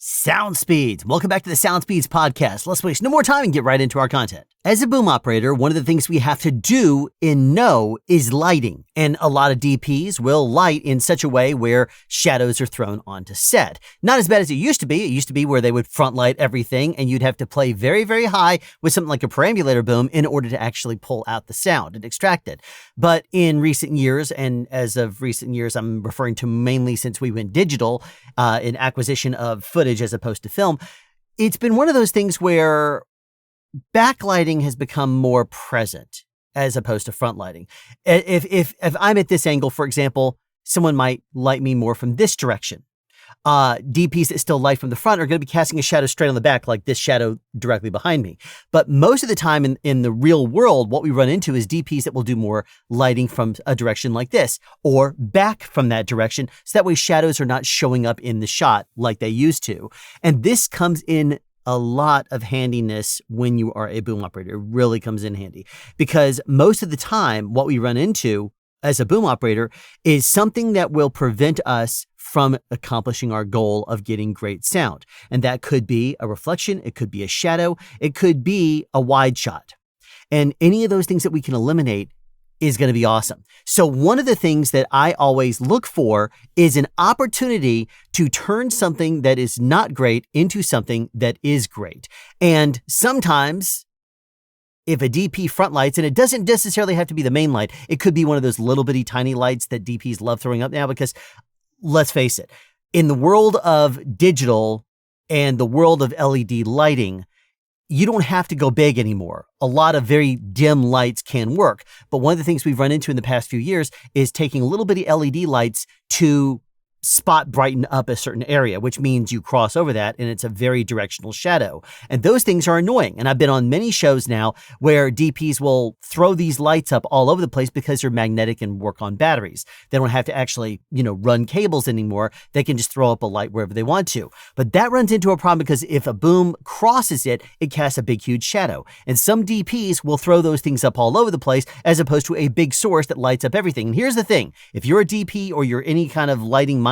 Sound speeds. Welcome back to the Sound Speeds podcast. Let's waste no more time and get right into our content. As a boom operator, one of the things we have to do in No is lighting. And a lot of DPs will light in such a way where shadows are thrown onto set. Not as bad as it used to be. It used to be where they would front light everything and you'd have to play very, very high with something like a perambulator boom in order to actually pull out the sound and extract it. But in recent years, and as of recent years, I'm referring to mainly since we went digital in acquisition of footage as opposed to film, it's been one of those things where backlighting has become more present as opposed to front lighting. If I'm at this angle, for example, someone might light me more from this direction. DPs that still light from the front are going to be casting a shadow straight on the back, like this shadow directly behind me. But most of the time in the real world, what we run into is DPs that will do more lighting from a direction like this or back from that direction. So that way shadows are not showing up in the shot like they used to. And this comes in a lot of handiness when you are a boom operator. It really comes in handy because most of the time what we run into as a boom operator is something that will prevent us from accomplishing our goal of getting great sound. And that could be a reflection, it could be a shadow, it could be a wide shot. And any of those things that we can eliminate is going to be awesome. So one of the things that I always look for is an opportunity to turn something that is not great into something that is great. And sometimes if a DP front lights, and it doesn't necessarily have to be the main light, it could be one of those little bitty tiny lights that DPs love throwing up now because let's face it, in the world of digital and the world of LED lighting, you don't have to go big anymore. A lot of very dim lights can work. But one of the things we've run into in the past few years is taking little bitty LED lights to spot brighten up a certain area, which means you cross over that and it's a very directional shadow. And those things are annoying. And I've been on many shows now where DPs will throw these lights up all over the place because they're magnetic and work on batteries. They don't have to actually, run cables anymore. They can just throw up a light wherever they want to. But that runs into a problem because if a boom crosses it, it casts a big, huge shadow. And some DPs will throw those things up all over the place as opposed to a big source that lights up everything. And here's the thing. If you're a DP or you're any kind of lighting minded,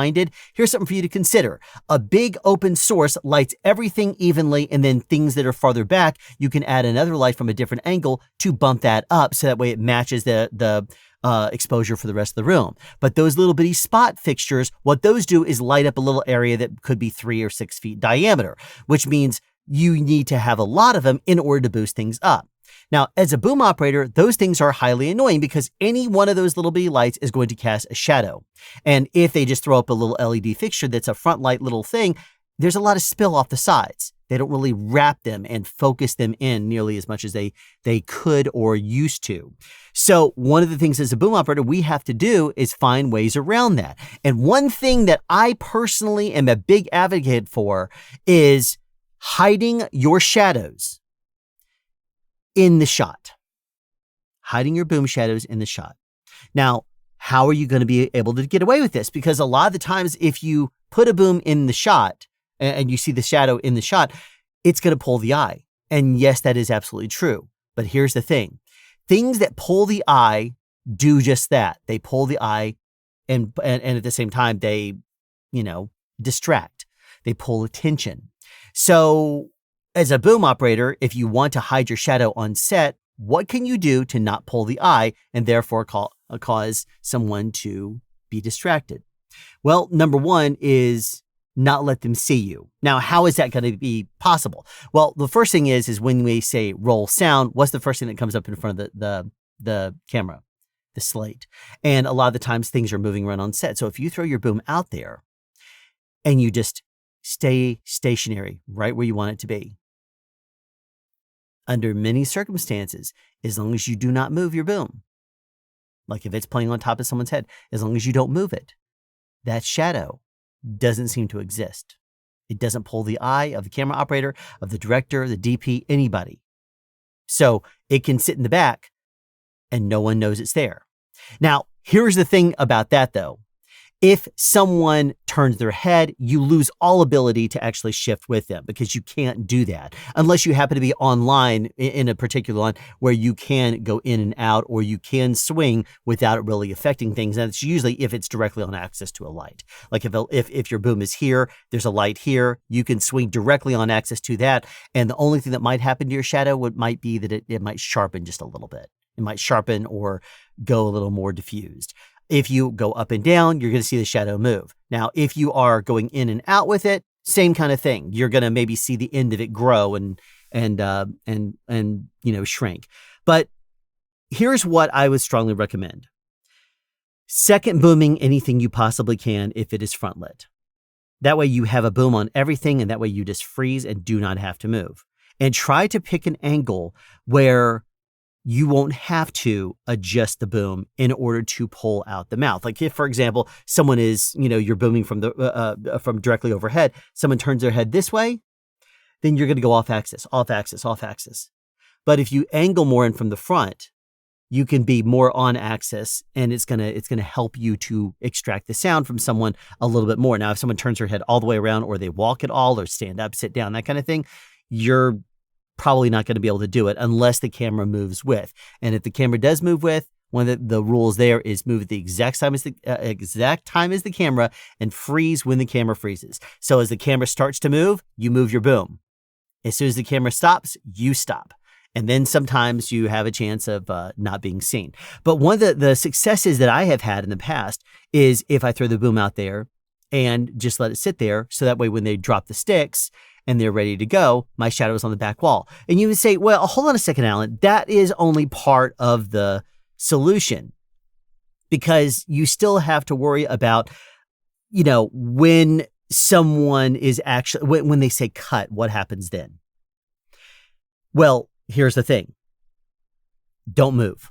here's something for you to consider. A big open source lights everything evenly, and then things that are farther back, you can add another light from a different angle to bump that up so that way it matches the exposure for the rest of the room. But those little bitty spot fixtures, what those do is light up a little area that could be 3 or 6 feet diameter, which means you need to have a lot of them in order to boost things up. Now, as a boom operator, those things are highly annoying because any one of those little bitty lights is going to cast a shadow. And if they just throw up a little LED fixture that's a front light little thing, there's a lot of spill off the sides. They don't really wrap them and focus them in nearly as much as they could or used to. So one of the things as a boom operator we have to do is find ways around that. And one thing that I personally am a big advocate for is hiding your shadows in the shot. Hiding your boom shadows in the shot. Now, how are you going to be able to get away with this? Because a lot of the times if you put a boom in the shot and you see the shadow in the shot, it's going to pull the eye. And yes, that is absolutely true. But here's the thing. Things that pull the eye do just that. They pull the eye and at the same time, they, distract. They pull attention. So as a boom operator, if you want to hide your shadow on set, what can you do to not pull the eye and therefore cause someone to be distracted? Well, number one is not let them see you. Now, how is that going to be possible? Well, the first thing is when we say roll sound, what's the first thing that comes up in front of the camera? The slate. And a lot of the times things are moving around on set. So if you throw your boom out there and you just stay stationary right where you want it to be, under many circumstances, as long as you do not move your boom, like if it's playing on top of someone's head, as long as you don't move it, that shadow doesn't seem to exist. It doesn't pull the eye of the camera operator, of the director, the DP, anybody. So it can sit in the back and no one knows it's there. Now, here's the thing about that though. If someone turns their head, you lose all ability to actually shift with them because you can't do that unless you happen to be online in a particular line where you can go in and out or you can swing without it really affecting things. And it's usually if it's directly on access to a light. Like if your boom is here, there's a light here, you can swing directly on access to that. And the only thing that might happen to your shadow might be that it might sharpen just a little bit. It might sharpen or go a little more diffused. If you go up and down, you're going to see the shadow move. Now, if you are going in and out with it, same kind of thing. You're going to maybe see the end of it grow and shrink. But here's what I would strongly recommend. Second booming anything you possibly can if it is front lit. That way you have a boom on everything, and that way you just freeze and do not have to move. And try to pick an angle where you won't have to adjust the boom in order to pull out the mouth. Like if, for example, someone is, you're booming from from directly overhead, someone turns their head this way, then you're going to go off axis. But if you angle more in from the front, you can be more on axis, and it's gonna help you to extract the sound from someone a little bit more. Now, if someone turns their head all the way around, or they walk at all, or stand up, sit down, that kind of thing, you're probably not going to be able to do it unless the camera moves with. And if the camera does move with, one of the rules there is move at the exact time as the camera and freeze when the camera freezes. So as the camera starts to move, you move your boom. As soon as the camera stops, you stop. And then sometimes you have a chance of not being seen. But one of the successes that I have had in the past is if I throw the boom out there and just let it sit there, so that way when they drop the sticks and they're ready to go, my shadow is on the back wall. And you would say, well, hold on a second, Alan. That is only part of the solution, because you still have to worry about, when someone is actually, when they say cut, what happens then? Well, here's the thing. Don't move.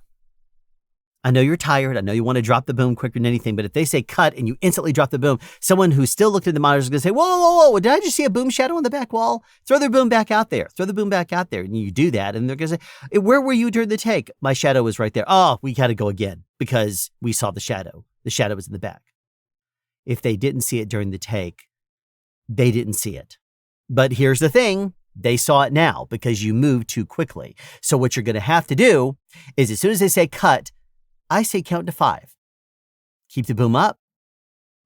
I know you're tired. I know you want to drop the boom quicker than anything, but if they say cut and you instantly drop the boom, someone who's still looking at the monitor is going to say, whoa, did I just see a boom shadow on the back wall? Throw their boom back out there. And you do that, and they're going to say, where were you during the take? My shadow was right there. Oh, we got to go again because we saw the shadow. The shadow was in the back. If they didn't see it during the take, they didn't see it. But here's the thing. They saw it now because you moved too quickly. So what you're going to have to do is, as soon as they say cut, I say count to 5. Keep the boom up.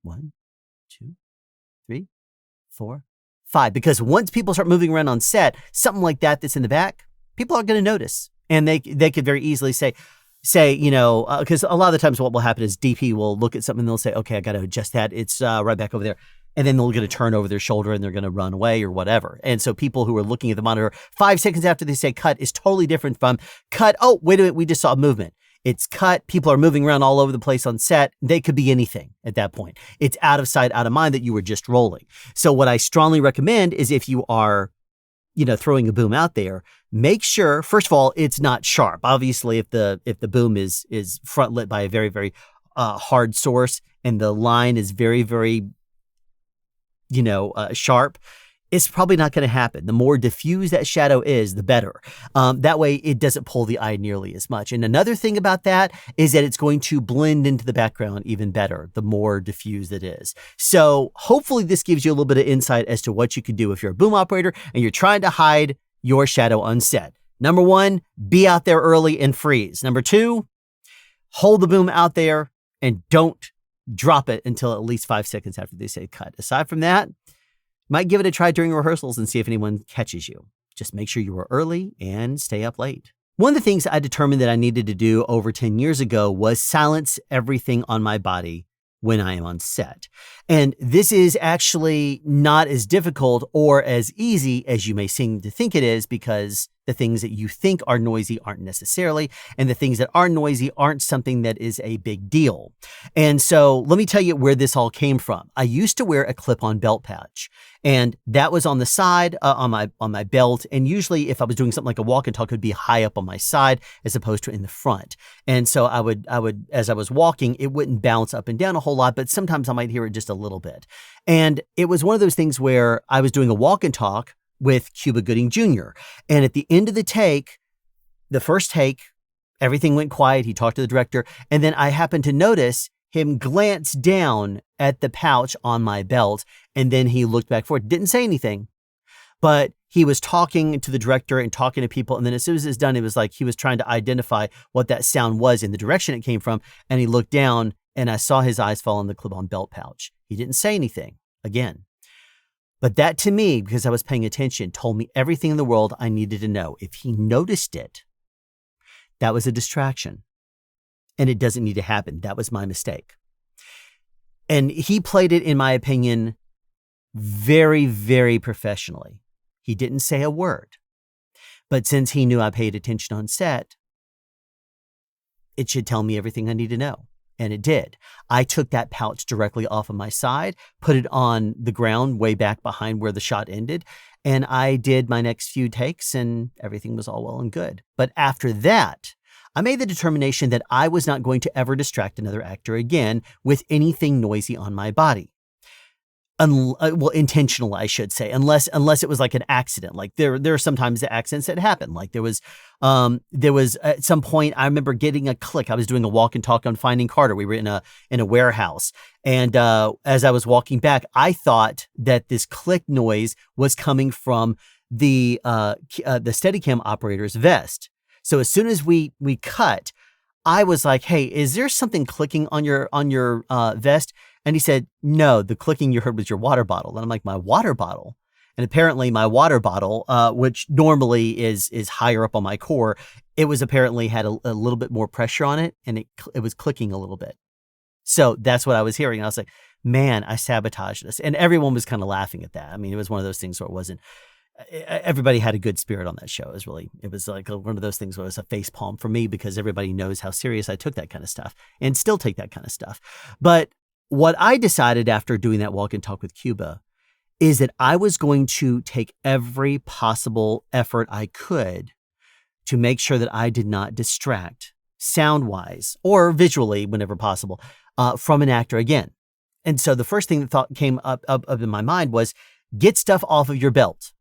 1, 2, 3, 4, 5. Because once people start moving around on set, something like that's in the back, people are going to notice. And they could very easily say, because a lot of the times what will happen is DP will look at something and they'll say, okay, I got to adjust that. It's right back over there. And then they're going to turn over their shoulder and they're going to run away or whatever. And so people who are looking at the monitor 5 seconds after they say cut is totally different from cut. Oh, wait a minute. We just saw a movement. It's cut. People are moving around all over the place on set. They could be anything at that point. It's out of sight, out of mind that you were just rolling. So what I strongly recommend is, if you are, throwing a boom out there, make sure, first of all, it's not sharp. Obviously, if the boom is front lit by a very, very hard source and the line is very, very, sharp, it's probably not going to happen. The more diffuse that shadow is, the better. That way it doesn't pull the eye nearly as much. And another thing about that is that it's going to blend into the background even better, the more diffused it is. So hopefully this gives you a little bit of insight as to what you can do if you're a boom operator and you're trying to hide your shadow on set. Number 1, be out there early and freeze. Number 2, hold the boom out there and don't drop it until at least 5 seconds after they say cut. Aside from that, might give it a try during rehearsals and see if anyone catches you. Just make sure you were early and stay up late. One of the things I determined that I needed to do over 10 years ago was silence everything on my body when I am on set. And this is actually not as difficult or as easy as you may seem to think it is, because the things that you think are noisy aren't necessarily, and the things that are noisy aren't something that is a big deal. And so let me tell you where this all came from. I used to wear a clip-on belt pouch, and that was on the side on my belt. And usually if I was doing something like a walk and talk, it would be high up on my side as opposed to in the front. And so I would, as I was walking, it wouldn't bounce up and down a whole lot, but sometimes I might hear it just a little bit. And it was one of those things where I was doing a walk and talk with Cuba Gooding Jr. And at the end of the take, the first take, everything went quiet. He talked to the director. And then I happened to notice him glance down at the pouch on my belt, and then he looked back forward. Didn't say anything, but he was talking to the director and talking to people. And then as soon as it's done, it was like he was trying to identify what that sound was in the direction it came from. And he looked down, and I saw his eyes fall on the clip-on belt pouch. He didn't say anything again. But that to me, because I was paying attention, told me everything in the world I needed to know. If he noticed it, that was a distraction. And it doesn't need to happen. That was my mistake. And he played it, in my opinion, very, very professionally. He didn't say a word. But since he knew I paid attention on set, it should tell me everything I need to know. And it did. I took that pouch directly off of my side, put it on the ground way back behind where the shot ended, and I did my next few takes, and everything was all well and good. But after that, I made the determination that I was not going to ever distract another actor again with anything noisy on my body. Well, intentional, I should say, unless it was like an accident. Like there are sometimes the accidents that happen. Like there was at some point, I remember getting a click. I was doing a walk and talk on Finding Carter. We were in a warehouse. And as I was walking back, I thought that this click noise was coming from the Steadicam operator's vest. So as soon as we cut, I was like, "Hey, is there something clicking on your vest?" And he said, "No, the clicking you heard was your water bottle." And I'm like, "My water bottle?" And apparently my water bottle, which normally is higher up on my core, it was apparently had a little bit more pressure on it, and it was clicking a little bit. So that's what I was hearing. And I was like, man, I sabotaged this. And everyone was kind of laughing at that. I mean, it was one of those things where it wasn't, everybody had a good spirit on that show. It was like one of those things where it was a face palm for me, because everybody knows how serious I took that kind of stuff and still take that kind of stuff. But what I decided after doing that walk and talk with Cuba is that I was going to take every possible effort I could to make sure that I did not distract, sound-wise or visually whenever possible, from an actor again. And so the first thing that came up in my mind was, get stuff off of your belt.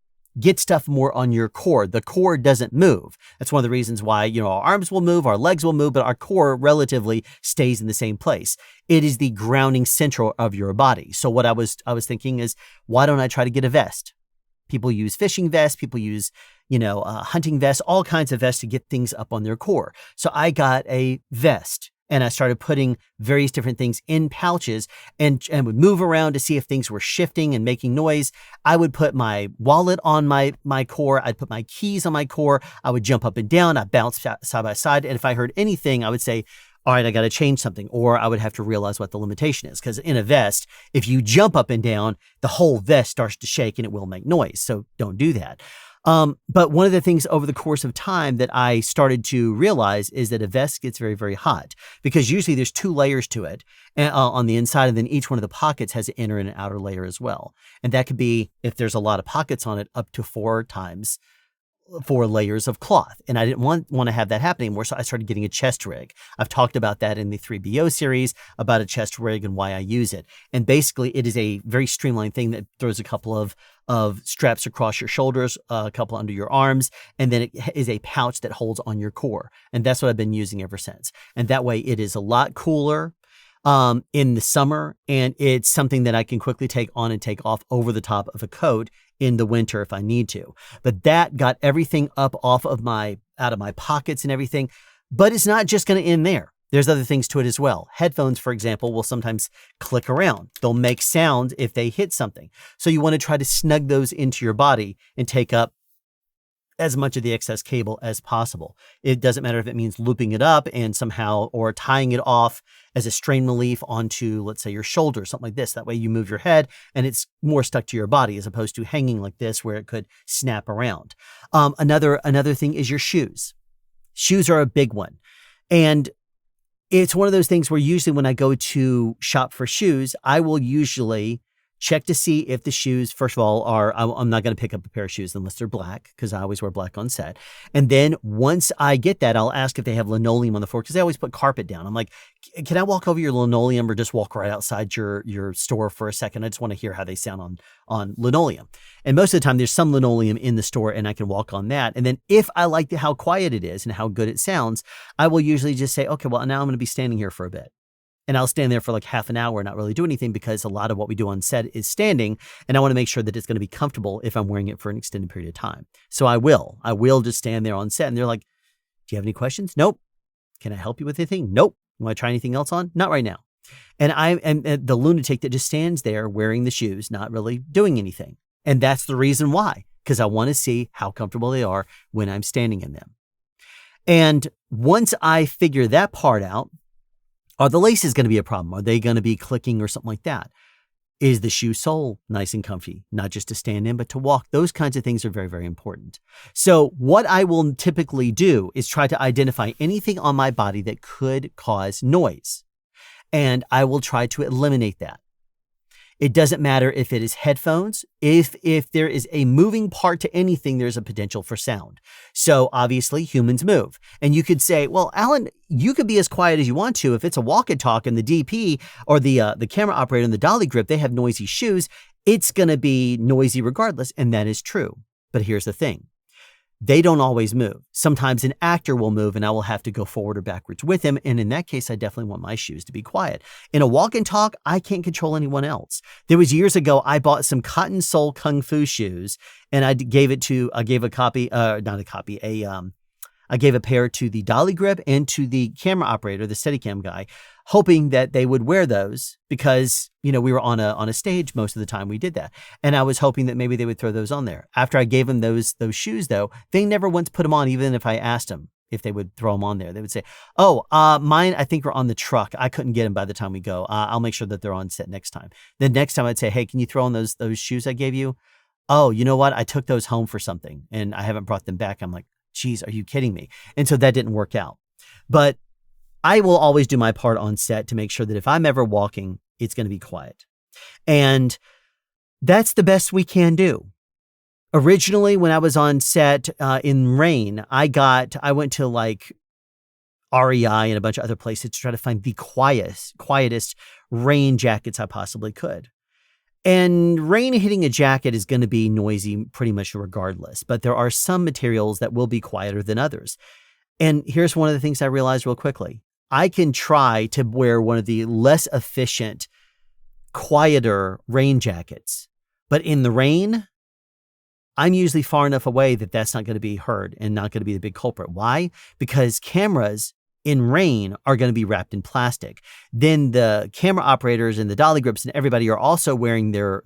Get stuff more on your core. The core doesn't move. That's one of the reasons why, our arms will move, our legs will move, but our core relatively stays in the same place. It is the grounding center of your body. So what I was thinking is, why don't I try to get a vest? People use fishing vests. People use, hunting vests, all kinds of vests to get things up on their core. So I got a vest. And I started putting various different things in pouches and would move around to see if things were shifting and making noise. I would put my wallet on my core. I'd put my keys on my core. I would jump up and down. I'd bounce side by side. And if I heard anything, I would say, all right, I got to change something. Or I would have to realize what the limitation is. Because in a vest, if you jump up and down, the whole vest starts to shake and it will make noise. So don't do that. But one of the things over the course of time that I started to realize is that a vest gets very, very hot, because usually there's 2 layers to it on the inside, and then each one of the pockets has an inner and an outer layer as well. And that could be, if there's a lot of pockets on it, up to 4 layers of cloth. And I didn't want to have that happen anymore. So I started getting a chest rig. I've talked about that in the 3BO series, about a chest rig and why I use it. And basically it is a very streamlined thing that throws a couple of straps across your shoulders, a couple under your arms, and then it is a pouch that holds on your core. And that's what I've been using ever since. And that way it is a lot cooler in the summer, and it's something that I can quickly take on and take off over the top of a coat in the winter if I need to. But that got everything up out of my pockets and everything. But it's not just going to end there. There's other things to it as well. Headphones, for example, will sometimes click around. They'll make sound if they hit something. So you want to try to snug those into your body and take up as much of the excess cable as possible. It doesn't matter if it means looping it up and somehow, or tying it off as a strain relief onto, let's say, your shoulder, something like this. That way you move your head and it's more stuck to your body, as opposed to hanging like this where it could snap around. Another thing is your shoes. Shoes are a big one. And it's one of those things where usually when I go to shop for shoes, I will usually check to see if the shoes, first of all, I'm not going to pick up a pair of shoes unless they're black, because I always wear black on set. And then once I get that, I'll ask if they have linoleum on the floor, because they always put carpet down. I'm like, can I walk over your linoleum, or just walk right outside your store for a second? I just want to hear how they sound on linoleum. And most of the time there's some linoleum in the store and I can walk on that. And then if I like how quiet it is and how good it sounds, I will usually just say, okay, well, now I'm going to be standing here for a bit. And I'll stand there for like half an hour and not really do anything because a lot of what we do on set is standing. And I want to make sure that it's going to be comfortable if I'm wearing it for an extended period of time. So I will just stand there on set. And they're like, do you have any questions? Nope. Can I help you with anything? Nope. You want to try anything else on? Not right now. And I am the lunatic that just stands there wearing the shoes, not really doing anything. And that's the reason why, because I want to see how comfortable they are when I'm standing in them. And once I figure that part out, are the laces going to be a problem? Are they going to be clicking or something like that? Is the shoe sole nice and comfy? Not just to stand in, but to walk. Those kinds of things are very, very important. So what I will typically do is try to identify anything on my body that could cause noise. And I will try to eliminate that. It doesn't matter if it is headphones. If there is a moving part to anything, there's a potential for sound. So obviously humans move. And you could say, well, Alan, you could be as quiet as you want to. If it's a walk and talk and the DP or the camera operator and the dolly grip, they have noisy shoes, it's going to be noisy regardless. And that is true. But here's the thing. They don't always move. Sometimes an actor will move and I will have to go forward or backwards with him. And in that case, I definitely want my shoes to be quiet. In a walk and talk, I can't control anyone else. There was years ago, I bought some cotton sole Kung Fu shoes and I gave a pair to the dolly grip and to the camera operator, the Steadicam guy, hoping that they would wear those because, we were on a stage most of the time we did that. And I was hoping that maybe they would throw those on there. After I gave them those shoes though, they never once put them on, even if I asked them if they would throw them on there. They would say, mine, I think are on the truck. I couldn't get them by the time we go. I'll make sure that they're on set next time. The next time I'd say, hey, can you throw on those shoes I gave you? Oh, you know what? I took those home for something and I haven't brought them back. I'm like, geez, are you kidding me? And so that didn't work out. But I will always do my part on set to make sure that if I'm ever walking, it's going to be quiet. And that's the best we can do. Originally, when I was on set in rain, I went to like REI and a bunch of other places to try to find the quietest rain jackets I possibly could. And rain hitting a jacket is going to be noisy pretty much regardless, but there are some materials that will be quieter than others. And here's one of the things I realized real quickly. I can try to wear one of the less efficient, quieter rain jackets, but in the rain, I'm usually far enough away that that's not going to be heard and not going to be the big culprit. Why? Because cameras in rain are going to be wrapped in plastic. Then the camera operators and the dolly grips and everybody are also wearing their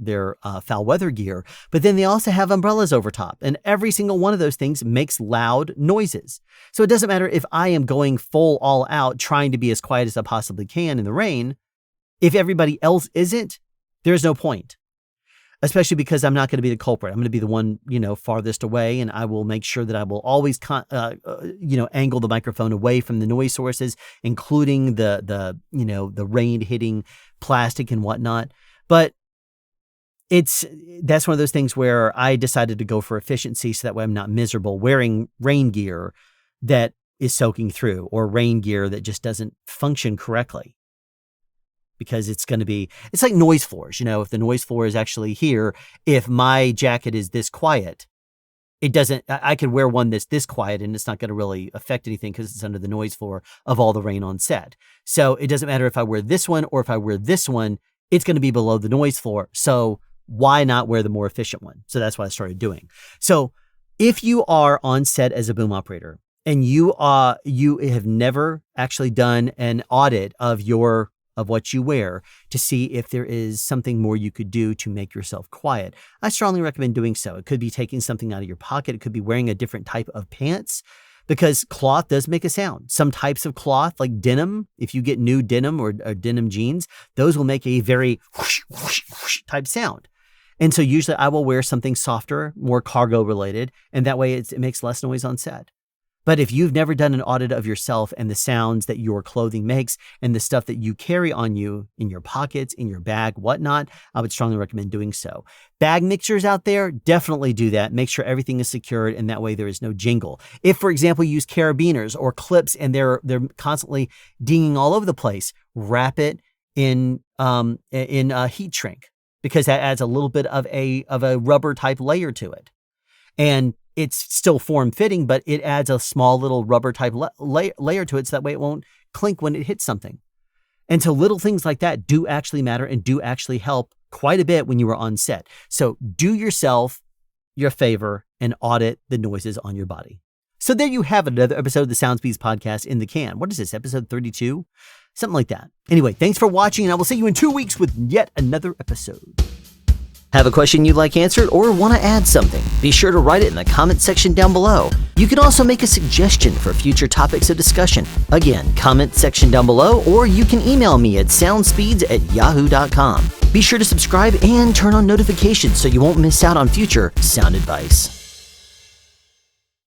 foul weather gear, but then they also have umbrellas over top. And every single one of those things makes loud noises. So it doesn't matter if I am going full all out trying to be as quiet as I possibly can in the rain. If everybody else isn't, there's no point. Especially because I'm not going to be the culprit. I'm going to be the one, farthest away, and I will make sure that I will always, angle the microphone away from the noise sources, including the rain hitting plastic and whatnot. But that's one of those things where I decided to go for efficiency, so that way I'm not miserable wearing rain gear that is soaking through or rain gear that just doesn't function correctly. Because it's like noise floors. If the noise floor is actually here, if my jacket is this quiet, I could wear one that's this quiet and it's not going to really affect anything because it's under the noise floor of all the rain on set. So it doesn't matter if I wear this one or if I wear this one, it's going to be below the noise floor. So why not wear the more efficient one? So that's what I started doing. So if you are on set as a boom operator and you have never actually done an audit of what you wear to see if there is something more you could do to make yourself quiet, I strongly recommend doing so. It could be taking something out of your pocket. It could be wearing a different type of pants because cloth does make a sound. Some types of cloth, like denim, if you get new denim or denim jeans, those will make a very whoosh, whoosh, whoosh type sound. And so usually I will wear something softer, more cargo related, and that way it makes less noise on set. But if you've never done an audit of yourself and the sounds that your clothing makes and the stuff that you carry on you in your pockets, in your bag, whatnot, I would strongly recommend doing so. Bag mixers out there, definitely do that. Make sure everything is secured and that way there is no jingle. If, for example, you use carabiners or clips and they're constantly dinging all over the place, wrap it in heat shrink because that adds a little bit of a rubber type layer to it. And it's still form-fitting, but it adds a small little rubber type layer to it so that way it won't clink when it hits something. And so little things like that do actually matter and do actually help quite a bit when you are on set. So do yourself your favor and audit the noises on your body. So there you have another episode of the SoundSpeeds podcast in the can. What is this, episode 32? Something like that. Anyway, thanks for watching, and I will see you in 2 weeks with yet another episode. Have a question you'd like answered or want to add something? Be sure to write it in the comment section down below. You can also make a suggestion for future topics of discussion. Again, comment section down below, or you can email me at soundspeeds@yahoo.com. Be sure to subscribe and turn on notifications so you won't miss out on future sound advice.